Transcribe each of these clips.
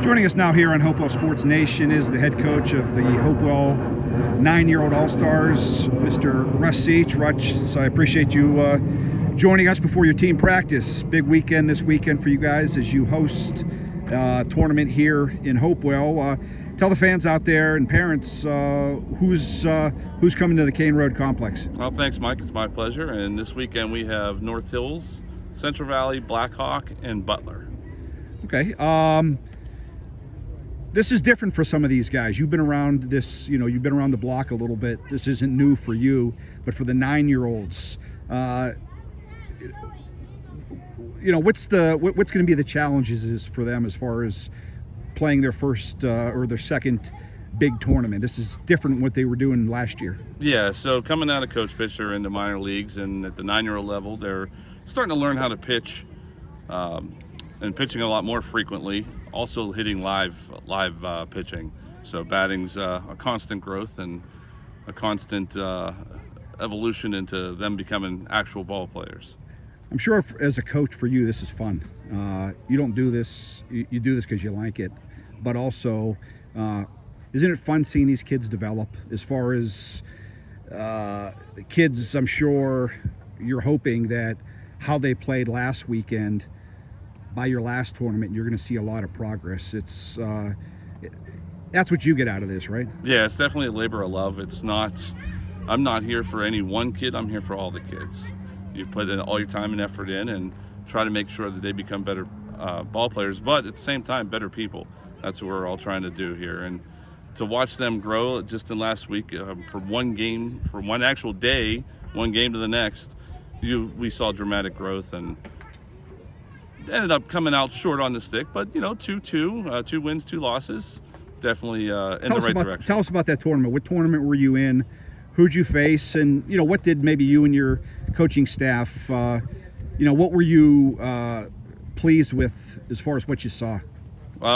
Joining us now here on Hopewell Sports Nation is the head coach of the Hopewell 9-year-old All-Stars, Mr. Russ Seech. Russ, I appreciate you joining us before your team practice. Big weekend this weekend for you guys as you host a tournament here in Hopewell. Tell the fans out there and parents who's coming to the Kane Road Complex. Well, thanks, Mike. It's my pleasure. And this weekend we have North Hills, Central Valley, Blackhawk, and Butler. Okay. This is different for some of these guys. You've been around this, you've been around the block a little bit. This isn't new for you, but for the 9-year-olds, what's going to be the challenges for them as far as playing their first or their second big tournament? This is different than what they were doing last year. Yeah, so coming out of coach pitcher into minor leagues, and at the 9-year-old level, they're starting to learn how to pitch and pitching a lot more frequently. Also hitting live pitching. So batting's a constant growth and a constant evolution into them becoming actual ball players. I'm sure as a coach for you, this is fun. You don't do this, you do this because you like it, but also, isn't it fun seeing these kids develop? As far as the kids, I'm sure you're hoping that how they played last weekend, by your last tournament, you're going to see a lot of progress. It's that's what you get out of this, right? Yeah, it's definitely a labor of love. I'm not here for any one kid. I'm here for all the kids. You put in all your time and effort in and try to make sure that they become better ball players, but at the same time, better people. That's what we're all trying to do here. And to watch them grow just in last week, from one game, from one actual day, one game to the next, we saw dramatic growth and ended up coming out short on the stick, but 2-2, 2 wins, 2 losses, definitely in the right direction. Tell us about that tournament. What tournament were you in? Who'd you face? And what did maybe you and your coaching staff, what were you pleased with as far as what you saw?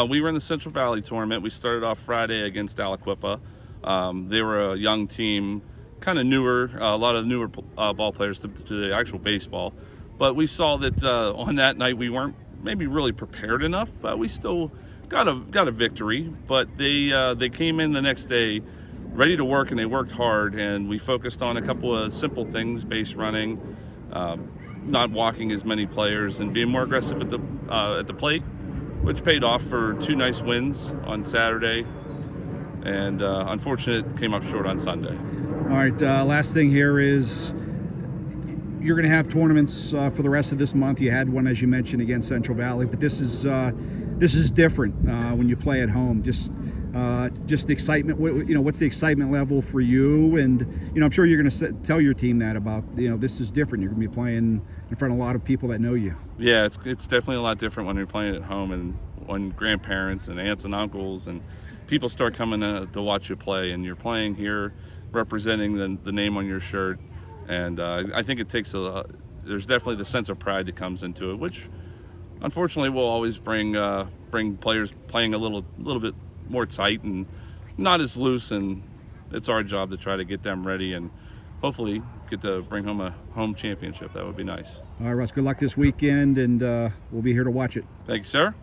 We were in the Central Valley tournament. We started off Friday against Aliquippa. They were a young team, kind of newer, a lot of newer ball players to the actual baseball. But we saw that on that night we weren't maybe really prepared enough, but we still got a victory. But they came in the next day ready to work, and they worked hard, and we focused on a couple of simple things: base running, not walking as many players, and being more aggressive at the plate, which paid off for 2 nice wins on Saturday. And unfortunately, came up short on Sunday. All right, last thing here is, you're going to have tournaments for the rest of this month. You had one, as you mentioned, against Central Valley, but this is different when you play at home. Just the excitement. What's the excitement level for you? And I'm sure you're going to tell your team that about this is different. You're going to be playing in front of a lot of people that know you. Yeah, it's definitely a lot different when you're playing at home, and when grandparents and aunts and uncles and people start coming to watch you play, and you're playing here, representing the name on your shirt. And I think it takes there's definitely the sense of pride that comes into it, which unfortunately will always bring players playing a little bit more tight and not as loose, and it's our job to try to get them ready and hopefully get to bring home a home championship. That would be nice. All right, Russ, good luck this weekend, and we'll be here to watch it. Thank you, sir.